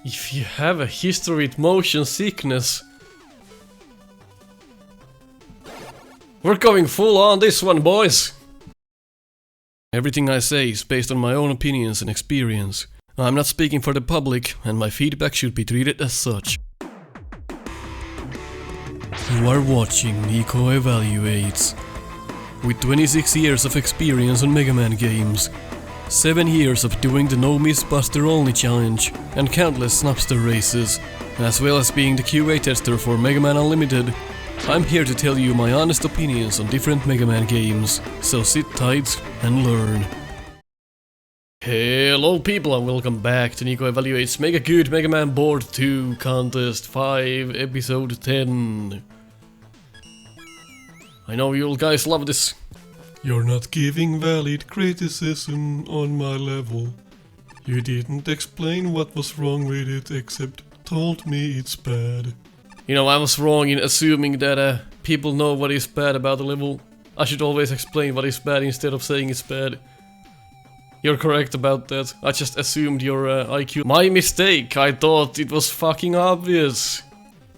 If you have a history with motion sickness... We're going full on this one, boys! Everything I say is based on my own opinions and experience. I'm not speaking for the public, and my feedback should be treated as such. You are watching Nico Evaluates. With 26 years of experience on Mega Man games, 7 years of doing the No Miss Buster Only challenge, and countless Snupster Races, as well as being the QA tester for Mega Man Unlimited, I'm here to tell you my honest opinions on different Mega Man games, so sit tight and learn. Hello people and welcome back to Nico Evaluates Mega Good Mega Man Board 2 Contest 5 Episode 10. I know you guys love this. You're not giving valid criticism on my level. You didn't explain what was wrong with it except told me it's bad. You know, I was wrong in assuming that people know what is bad about the level. I should always explain what is bad instead of saying it's bad. You're correct about that. I just assumed your IQ. My mistake, I thought it was fucking obvious.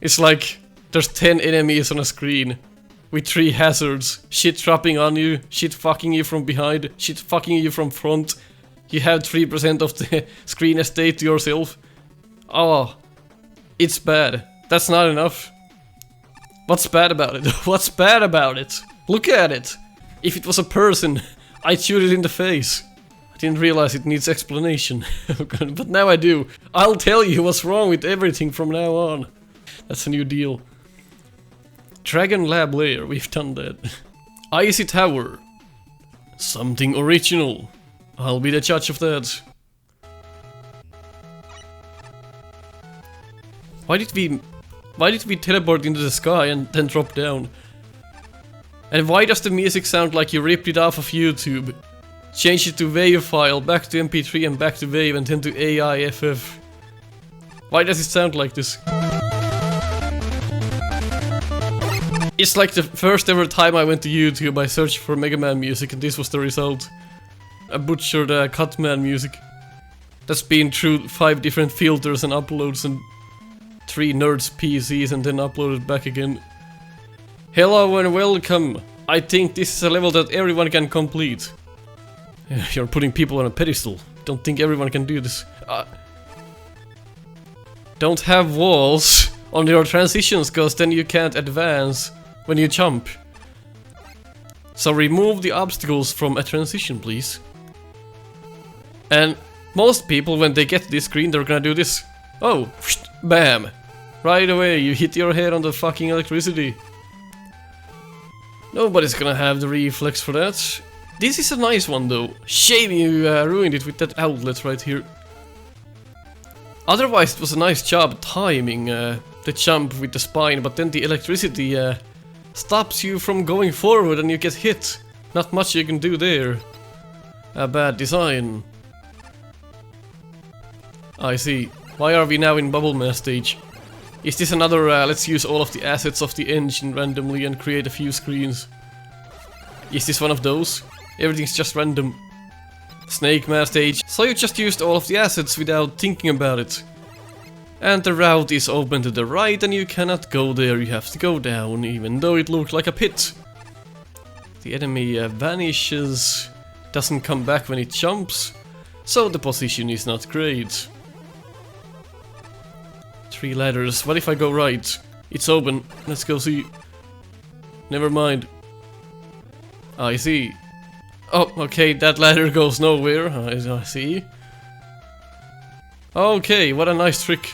It's like there's 10 enemies on a screen with 3 hazards. Shit dropping on you, shit fucking you from behind, shit fucking you from front. You have 3% of the screen estate to yourself. Oh, it's bad. That's not enough. What's bad about it? What's bad about it? Look at it! If it was a person, I'd shoot it in the face. I didn't realize it needs explanation. But now I do. I'll tell you what's wrong with everything from now on. That's a new deal. Dragon Lab Lair, we've done that. Icy Tower. Something original. I'll be the judge of that. Why did we teleport into the sky and then drop down? And why does the music sound like you ripped it off of YouTube? Change it to WAV file, back to MP3 and back to WAV and then to AIFF. Why does it sound like this? It's like the first ever time I went to YouTube, I searched for Mega Man music and this was the result. I butchered Cutman music. That's been through 5 different filters and uploads and 3 nerds PCs and then uploaded back again. Hello and welcome. I think this is a level that everyone can complete. You're putting people on a pedestal. Don't think everyone can do this. Don't have walls on your transitions, cause then you can't advance when you jump. So remove the obstacles from a transition, please. And most people, when they get to this screen, they're gonna do this. Oh, bam! Right away, you hit your head on the fucking electricity. Nobody's gonna have the reflex for that. This is a nice one though. Shame you ruined it with that outlet right here. Otherwise, it was a nice job timing the jump with the spine, but then the electricity stops you from going forward and you get hit. Not much you can do there. A bad design. I see. Why are we now in Bubble Man stage? Is this another let's use all of the assets of the engine randomly and create a few screens? Is this one of those? Everything's just random. Snake Man stage. So you just used all of the assets without thinking about it. And the route is open to the right and you cannot go there, you have to go down, even though it looked like a pit. The enemy vanishes, doesn't come back when it jumps, so the position is not great. 3 ladders. What if I go right? It's open. Let's go see. Never mind. I see. Oh, okay, that ladder goes nowhere. I see. Okay, what a nice trick.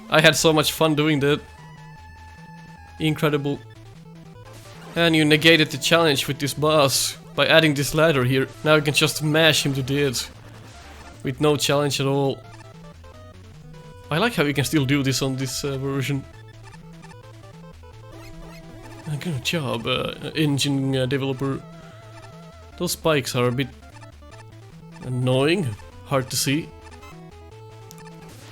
I had so much fun doing that. Incredible. And you negated the challenge with this boss by adding this ladder here. Now you can just mash him to death. With no challenge at all. I like how you can still do this on this version. Good job, engine developer. Those spikes are a bit annoying, hard to see.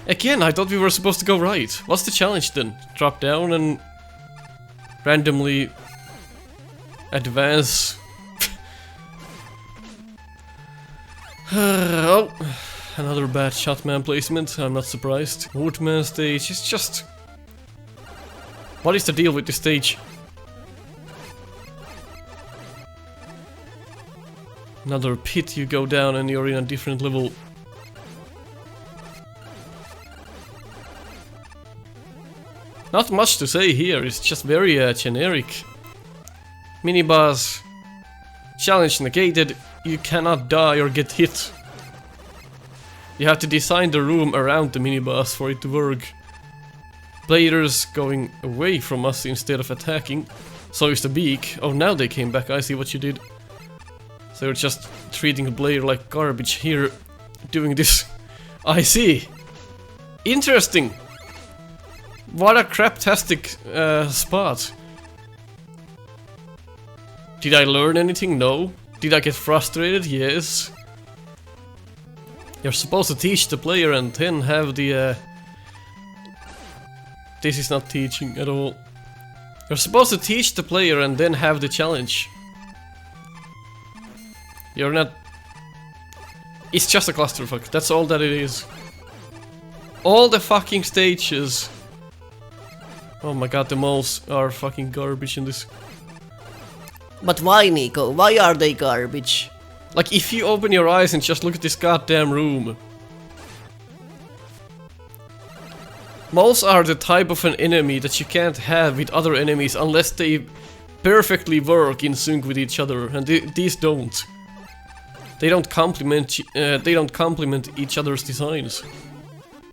Again, I thought we were supposed to go right. What's the challenge then? Drop down and randomly advance. Oh, Another bad Shotman placement, I'm not surprised. Woodman stage is just... What is the deal with this stage? Another pit, you go down and you're in a different level. Not much to say here, it's just very generic. Mini-boss. Challenge negated, you cannot die or get hit. You have to design the room around the mini-boss for it to work. Players going away from us instead of attacking. So is the beak. Oh, now they came back, I see what you did. So you're just treating the player like garbage here, doing this. I see. Interesting. What a craptastic spot. Did I learn anything? No. Did I get frustrated? Yes. You're supposed to teach the player and then have the... This is not teaching at all. You're supposed to teach the player and then have the challenge. You're not... It's just a clusterfuck, that's all that it is. All the fucking stages. Oh my god, the moles are fucking garbage in this. But why, Nico? Why are they garbage? Like, if you open your eyes and just look at this goddamn room. Moles are the type of an enemy that you can't have with other enemies unless they perfectly work in sync with each other, and these don't. They don't complement each other's designs.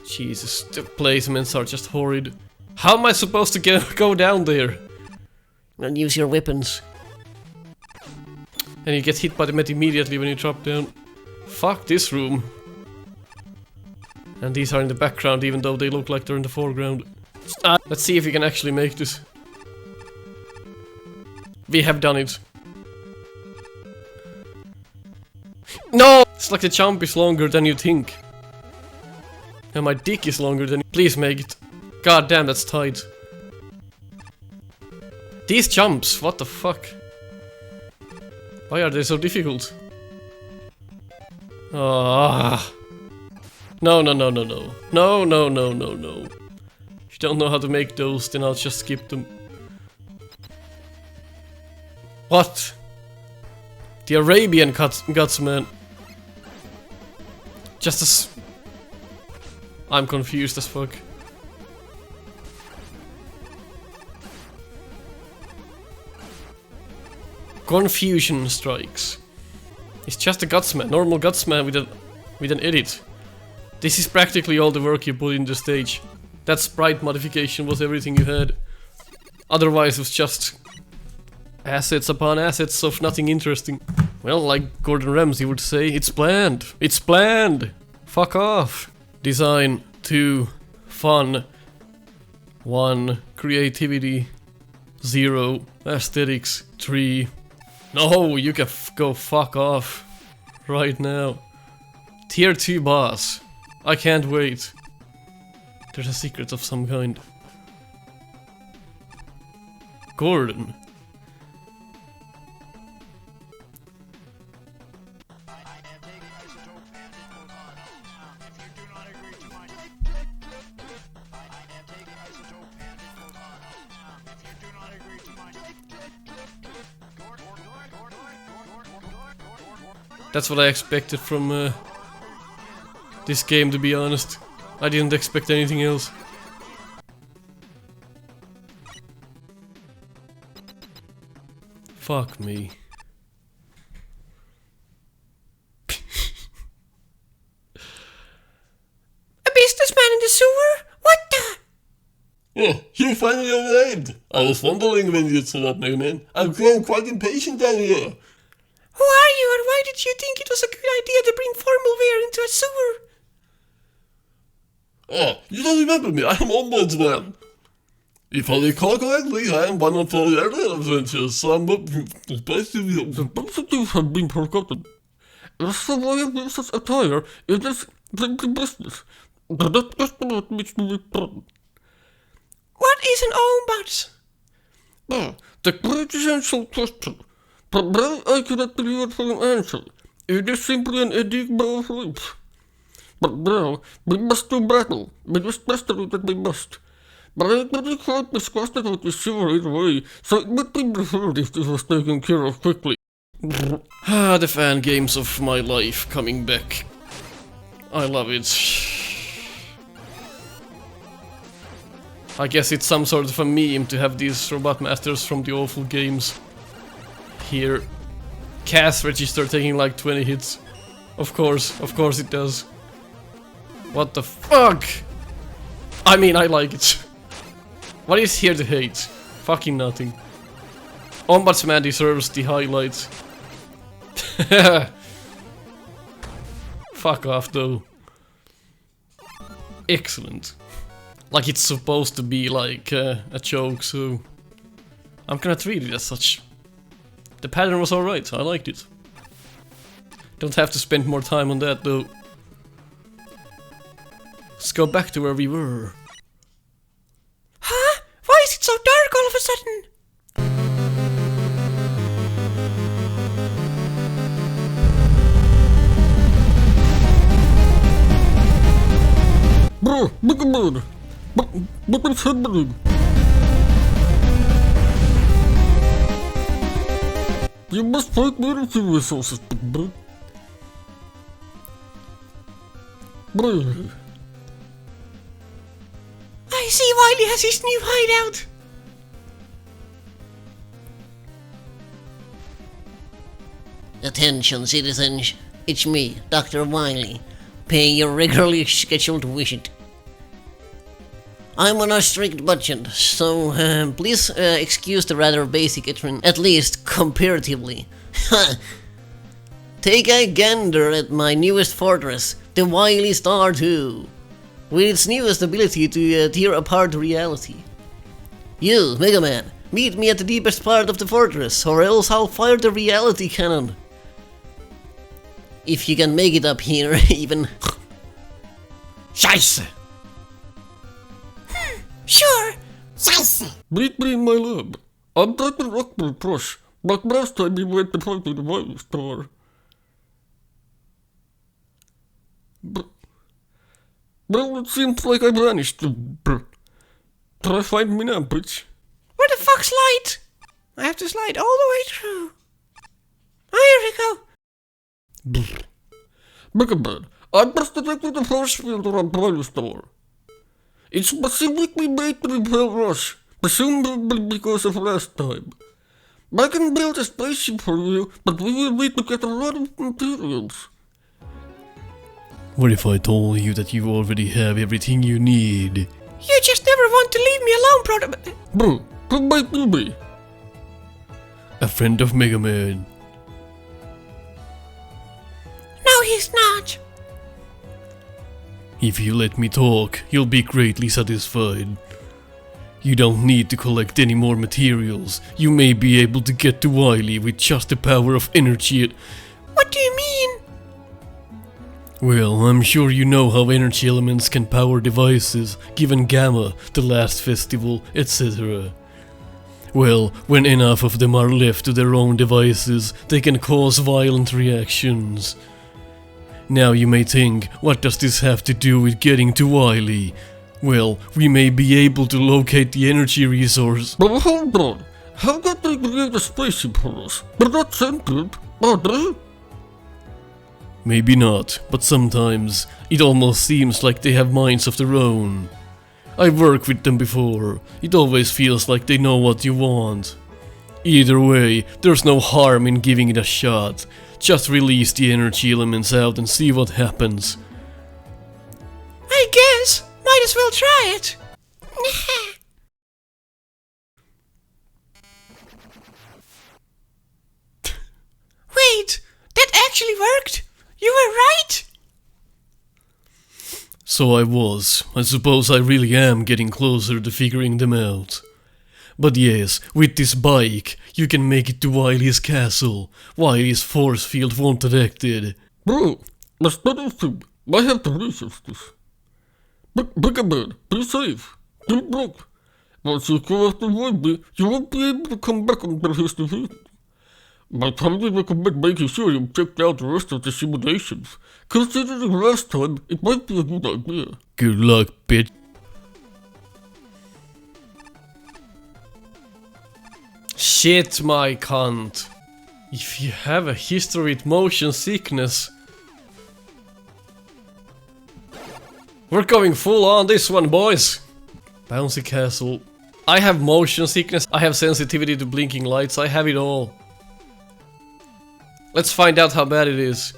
Jesus, the placements are just horrid. How am I supposed to go down there? And use your weapons. And you get hit by the met immediately when you drop down. Fuck this room. And these are in the background even though they look like they're in the foreground. Let's see if we can actually make this. We have done it. No! It's like the jump is longer than you think. And my dick is longer than... Please make it. God damn, that's tight. These jumps, what the fuck? Why are they so difficult? Ah. No, no, no, no, no. No, no, no, no, no. If you don't know how to make those, then I'll just skip them. What? The Arabian guts, man. Just as... I'm confused as fuck. Confusion strikes. It's just a gutsman, normal gutsman with an edit. This is practically all the work you put in the stage. That sprite modification was everything you had. Otherwise it was just assets upon assets of nothing interesting. Well, like Gordon Ramsay would say, it's bland. It's bland. Fuck off. Design 2. Fun 1. Creativity 0. Aesthetics 3. No, you can go fuck off right now. Tier 2 boss. I can't wait. There's a secret of some kind. Gordon. That's what I expected from this game, to be honest. I didn't expect anything else. Fuck me. A businessman in the sewer? What the? Yeah, you finally arrived. I was wondering when you'd turn up, man. I'm growing quite impatient down here. Who are you and why did you think it was a good idea to bring formal wear into a sewer? Oh, you don't remember me. I'm Ombudsman. If I recall correctly, I am one of the earlier adventures, so I'm basically... The positive have been forgotten. As the way of business attire, it is bringing business. But that is not which to be done. What is an ombuds? The great essential question. But very accurately answer. It is simply an enigma of life. But now, we must do battle. We just master that we must. But I really can't discuss it with the shiver either way, so it would be preferred if this was taken care of quickly. The fan games of my life coming back. I love it. I guess it's some sort of a meme to have these robot masters from the awful games here. Cast register taking like 20 hits. Of course it does. What the fuck? I mean, I like it. What is here to hate? Fucking nothing. Ombudsman deserves the highlights. Fuck off though. Excellent. Like it's supposed to be like a joke, so I'm gonna treat it as such. The pattern was alright, I liked it. Don't have to spend more time on that though. Let's go back to where we were. Huh? Why is it so dark all of a sudden? Bro, look at that. What is happening? You must fight the energy resources, big bro. Bro. I see Wily has his new hideout. Attention, citizens. It's me, Dr. Wily, paying your regularly scheduled visit. I'm on a strict budget, so please excuse the rather basic entrance, at least comparatively. Take a gander at my newest fortress, the Wily Star 2, with its newest ability to tear apart reality. You, Mega Man, meet me at the deepest part of the fortress, or else I'll fire the reality cannon. If you can make it up here, even. Scheiße! Sure. Meet me in my lab. I'm Dr. Rockbull Brush, but last time we went to fight the Wily Star. Well, it seems like I vanished. Try find me now, bitch. Where the fuck's Light? I have to slide all the way through. Oh, here we go. Mega Man, I must detect the force field around Wily Star. It's specifically made to repel Rush, presumably because of last time. I can build a spaceship for you, but we will need to get a lot of materials. What if I told you that you already have everything you need? You just never want to leave me alone, Bro, who might you be? A friend of Mega Man. No, he's not. If you let me talk, you'll be greatly satisfied. You don't need to collect any more materials. You may be able to get to Wily with just the power of energy. What do you mean? Well, I'm sure you know how energy elements can power devices, given Gamma, the last festival, etc. Well, when enough of them are left to their own devices, they can cause violent reactions. Now you may think, what does this have to do with getting to Wily? Well, we may be able to locate the energy resource. But hold on, how can they create a spaceship for us? They're not sentient, are they? Maybe not, but sometimes it almost seems like they have minds of their own. I've worked with them before, it always feels like they know what you want. Either way, there's no harm in giving it a shot. Just release the energy elements out and see what happens. I guess. Might as well try it. Wait, that actually worked? You were right? So I was. I suppose I really am getting closer to figuring them out. But yes, with this bike, you can make it to Wily's castle. Wily's force field won't detect it. Bro, that's not a thing. I have to research this. Mega Man, be safe. Don't block. Once you go after Wily, you won't be able to come back until he's defeated. but probably recommend making sure you checked out the rest of the simulations. Considering last time, it might be a good idea. Good luck, bitch. Shit, my cunt. If you have a history with motion sickness... We're going full on this one, boys! Bouncy castle. I have motion sickness, I have sensitivity to blinking lights, I have it all. Let's find out how bad it is.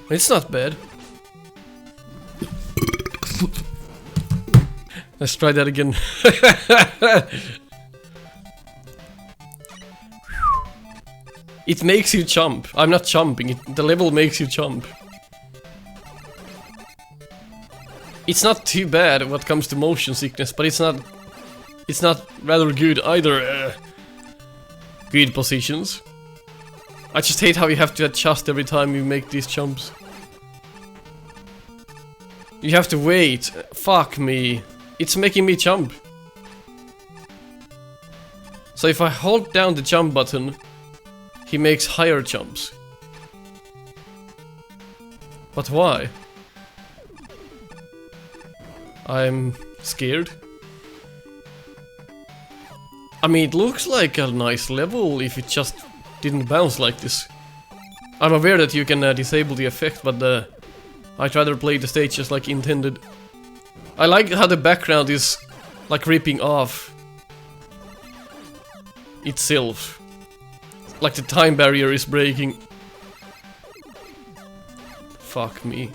It's not bad. Let's try that again. It makes you jump. I'm not jumping, the level makes you jump. It's not too bad when it comes to motion sickness, but it's not rather good either. Good positions. I just hate how you have to adjust every time you make these jumps. You have to wait. Fuck me. It's making me jump. So if I hold down the jump button, he makes higher jumps. But why? I'm scared. I mean, it looks like a nice level if it just didn't bounce like this. I'm aware that you can disable the effect, but I'd rather play the stages like intended. I like how the background is like ripping off itself. Like the time barrier is breaking. Fuck me.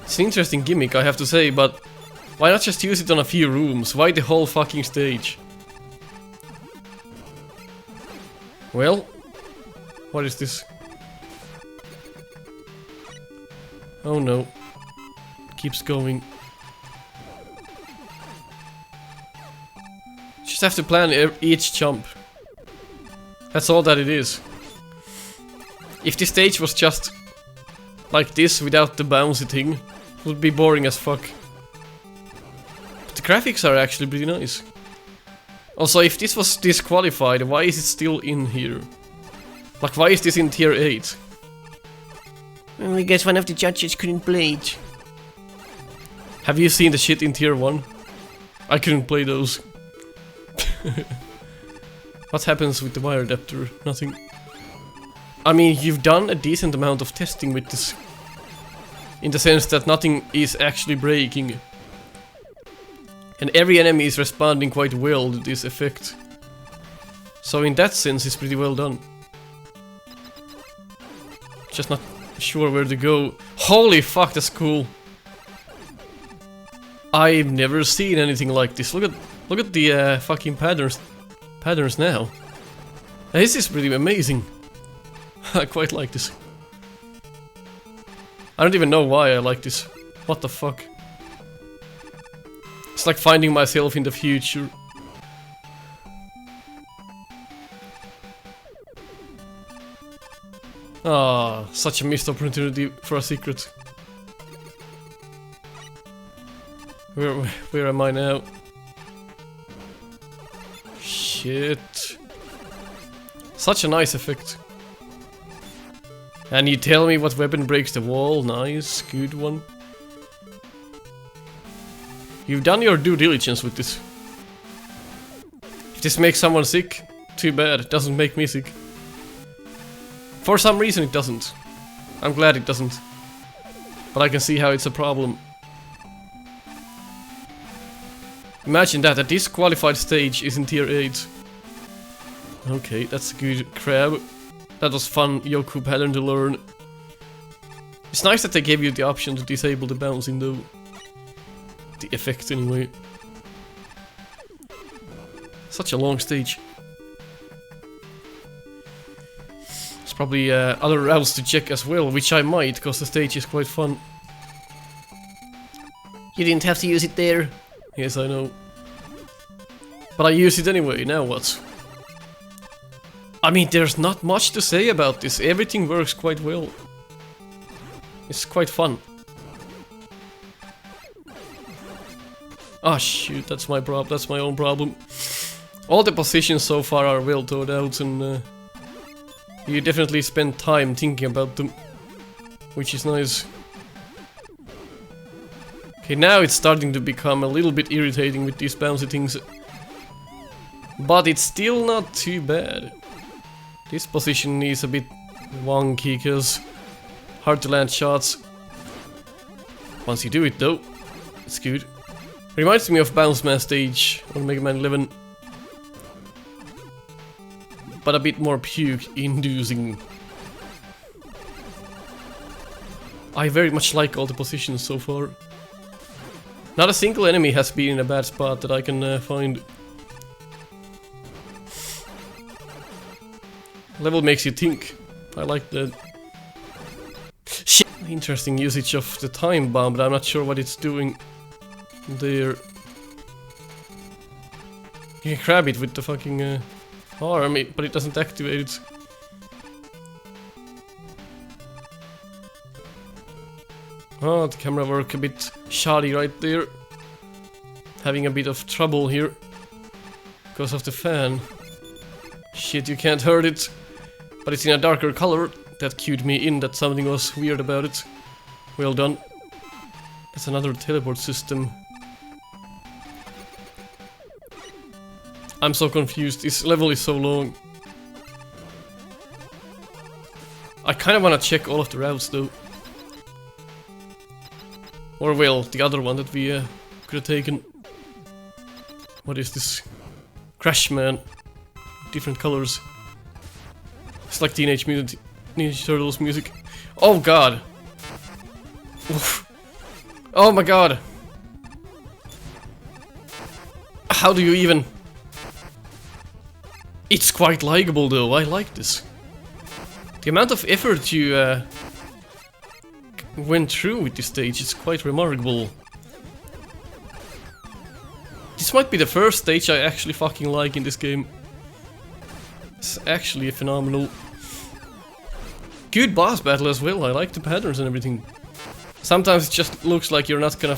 It's an interesting gimmick, I have to say, but why not just use it on a few rooms? Why the whole fucking stage? Well, what is this? Oh no. Keeps going. Just have to plan each jump. That's all that it is. If the stage was just like this without the bouncy thing, it would be boring as fuck. But the graphics are actually pretty nice. Also, if this was disqualified, why is it still in here? Like, why is this in tier 8? Well, I guess one of the judges couldn't play it. Have you seen the shit in tier 1? I couldn't play those. What happens with the wire adapter? Nothing. I mean, you've done a decent amount of testing with this. In the sense that nothing is actually breaking. And every enemy is responding quite well to this effect. So in that sense, it's pretty well done. Just not sure where to go. Holy fuck, that's cool. I've never seen anything like this. Look at the fucking patterns now. This is pretty amazing. I quite like this. I don't even know why I like this. What the fuck? It's like finding myself in the future. Ah, such a missed opportunity for a secret. Where am I now? Shit. Such a nice effect. And you tell me what weapon breaks the wall? Nice, good one. You've done your due diligence with this. If this makes someone sick, too bad, it doesn't make me sick. For some reason it doesn't. I'm glad it doesn't. But I can see how it's a problem. Imagine that, a disqualified stage is in tier 8. Okay, that's a good crab. That was fun Yoku pattern to learn. It's nice that they gave you the option to disable the bouncing though. The effect anyway. Such a long stage. There's probably other routes to check as well, which I might, because the stage is quite fun. You didn't have to use it there. Yes, I know. But I use it anyway, now what? I mean, there's not much to say about this. Everything works quite well. It's quite fun. Ah shoot, that's my own problem. All the positions so far are well thought out, and you definitely spend time thinking about them, which is nice. Okay, now it's starting to become a little bit irritating with these bouncy things. But it's still not too bad. This position is a bit wonky, cause hard to land shots. Once you do it though, it's good. Reminds me of Bounce Man stage on Mega Man 11. But a bit more puke-inducing. I very much like all the positions so far. Not a single enemy has been in a bad spot that I can find. Level makes you think. I like that. Shit. Interesting usage of the time bomb, but I'm not sure what it's doing there. You can grab it with the fucking arm, but it doesn't activate it. Oh, the camera work a bit shoddy right there. Having a bit of trouble here because of the fan. Shit, you can't hurt it. But it's in a darker color. That cued me in that something was weird about it. Well done. That's another teleport system. I'm so confused. This level is so long. I kind of want to check all of the routes though. Or well, the other one that we could have taken. What is this? Crash Man. Different colors. It's like Teenage Mutant Ninja Turtles music. Oh god! Oof. Oh my god! How do you even... It's quite likable though, I like this. The amount of effort you went through with this stage is quite remarkable. This might be the first stage I actually fucking like in this game. It's actually phenomenal. Good boss battle as well, I like the patterns and everything. Sometimes it just looks like you're not gonna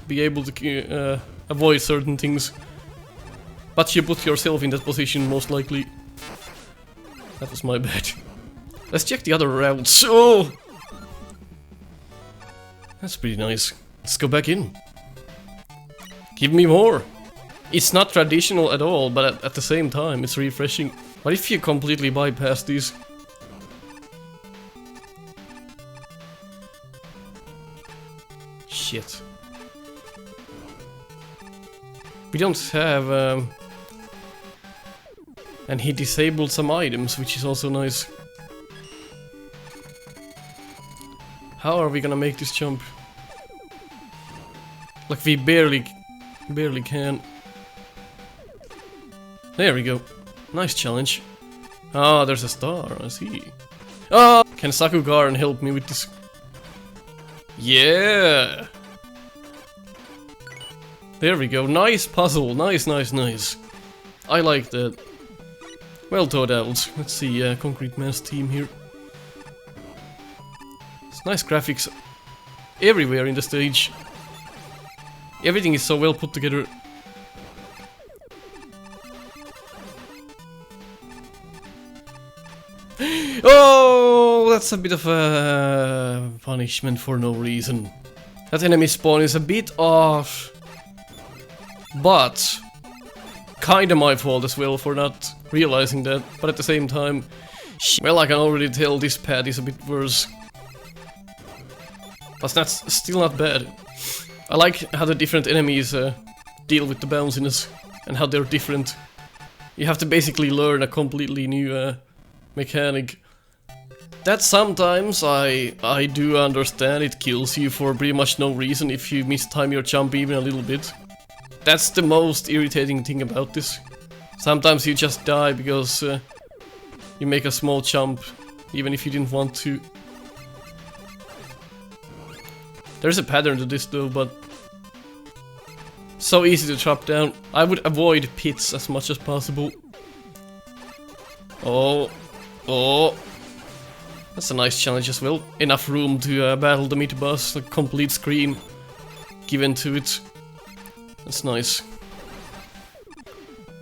be able to avoid certain things. But you put yourself in that position most likely. That was my bad. Let's check the other routes. Oh! That's pretty nice. Let's go back in. Give me more. It's not traditional at all, but at the same time it's refreshing. What if you completely bypass these? Shit. We don't have... And he disabled some items, which is also nice. How are we gonna make this jump? Like we barely can. There we go. Nice challenge. Ah, there's a star, I see. Ah! Can Sakugaran help me with this? Yeah! There we go, nice puzzle, nice. I like that. Well thought out. Let's see, Concrete Man's team here. It's nice graphics everywhere in the stage. Everything is so well put together. Oh, that's a bit of a punishment for no reason. That enemy spawn is a bit off. But kinda my fault as well for not realizing that. But at the same time, well, I can already tell this pad is a bit worse. But that's still not bad. I like how the different enemies deal with the bounciness and how they're different. You have to basically learn a completely new mechanic. That sometimes I do understand it kills you for pretty much no reason if you mistime your jump even a little bit. That's the most irritating thing about this. Sometimes you just die because you make a small jump even if you didn't want to. There's a pattern to this though, but so easy to drop down. I would avoid pits as much as possible. Oh. That's a nice challenge as well. Enough room to battle the mid boss, a complete screen given to it. That's nice.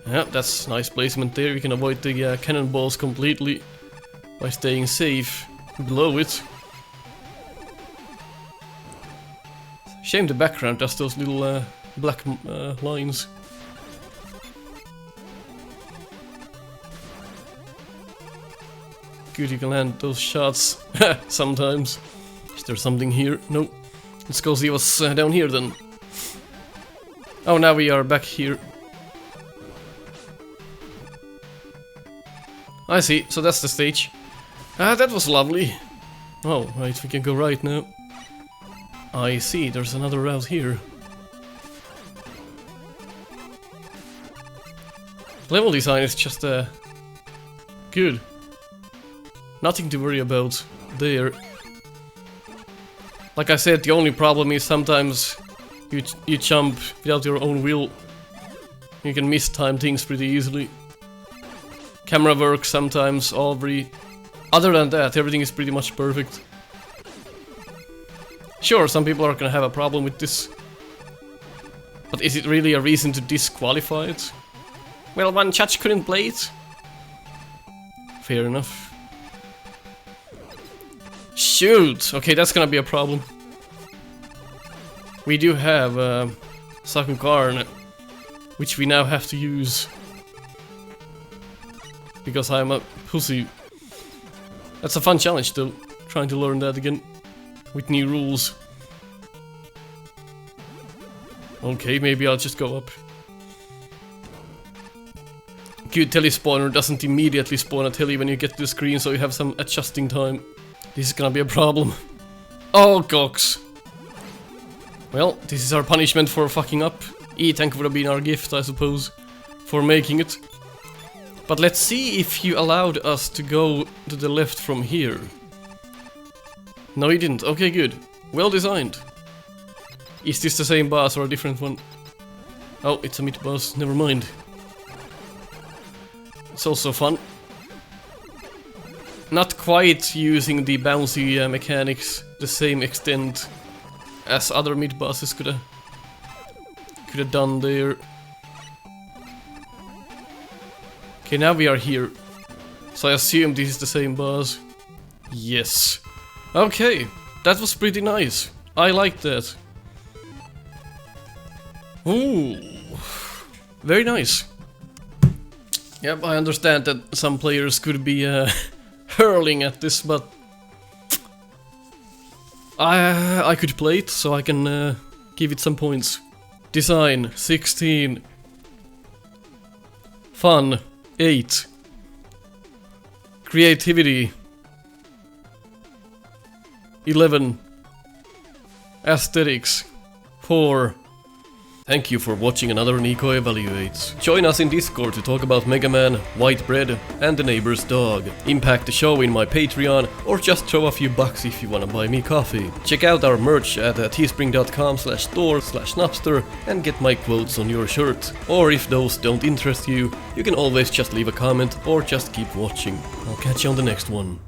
Yeah, that's nice placement there. We can avoid the cannonballs completely by staying safe below it. Shame the background does those little black lines. Good, you can land those shots sometimes. Is there something here? No. Let's go see what's down here then. Oh, now we are back here. I see, so that's the stage. Ah, that was lovely. Oh, right, we can go right now. I see, there's another route here. Level design is just good. Nothing to worry about there. Like I said, the only problem is sometimes you jump without your own will. You can mistime things pretty easily. Camera work sometimes, other than that, everything is pretty much perfect. Sure, some people are gonna have a problem with this. But is it really a reason to disqualify it? Well, one judge couldn't play it. Fair enough. Shoot! Okay, that's gonna be a problem. We do have Sakukarn, which we now have to use. Because I'm a pussy. That's a fun challenge though, trying to learn that again. With new rules. Okay, maybe I'll just go up. Good telespawner doesn't immediately spawn a tele when you get to the screen, so you have some adjusting time. This is gonna be a problem. Oh, gox. Well, this is our punishment for fucking up. E-Tank would have been our gift, I suppose, for making it. But let's see if you allowed us to go to the left from here. No, he didn't. Okay, good. Well designed. Is this the same boss or a different one? Oh, it's a mid boss. Never mind. It's also fun. Not quite using the bouncy mechanics the same extent as other mid bosses could have done there. Okay, now we are here. So I assume this is the same boss. Yes. Okay, that was pretty nice. I liked that. Ooh, very nice. Yep, I understand that some players could be hurling at this, but I could play it, so I can give it some points. Design 16. Fun 8. Creativity 11. Aesthetics 4. Thank you for watching another Nico Evaluates. Join us in Discord to talk about Mega Man, White Bread, and the neighbor's dog. Impact the show in my Patreon, or just throw a few bucks if you wanna buy me coffee. Check out our merch at teespring.com/store/Snupster and get my quotes on your shirt. Or if those don't interest you, you can always just leave a comment or just keep watching. I'll catch you on the next one.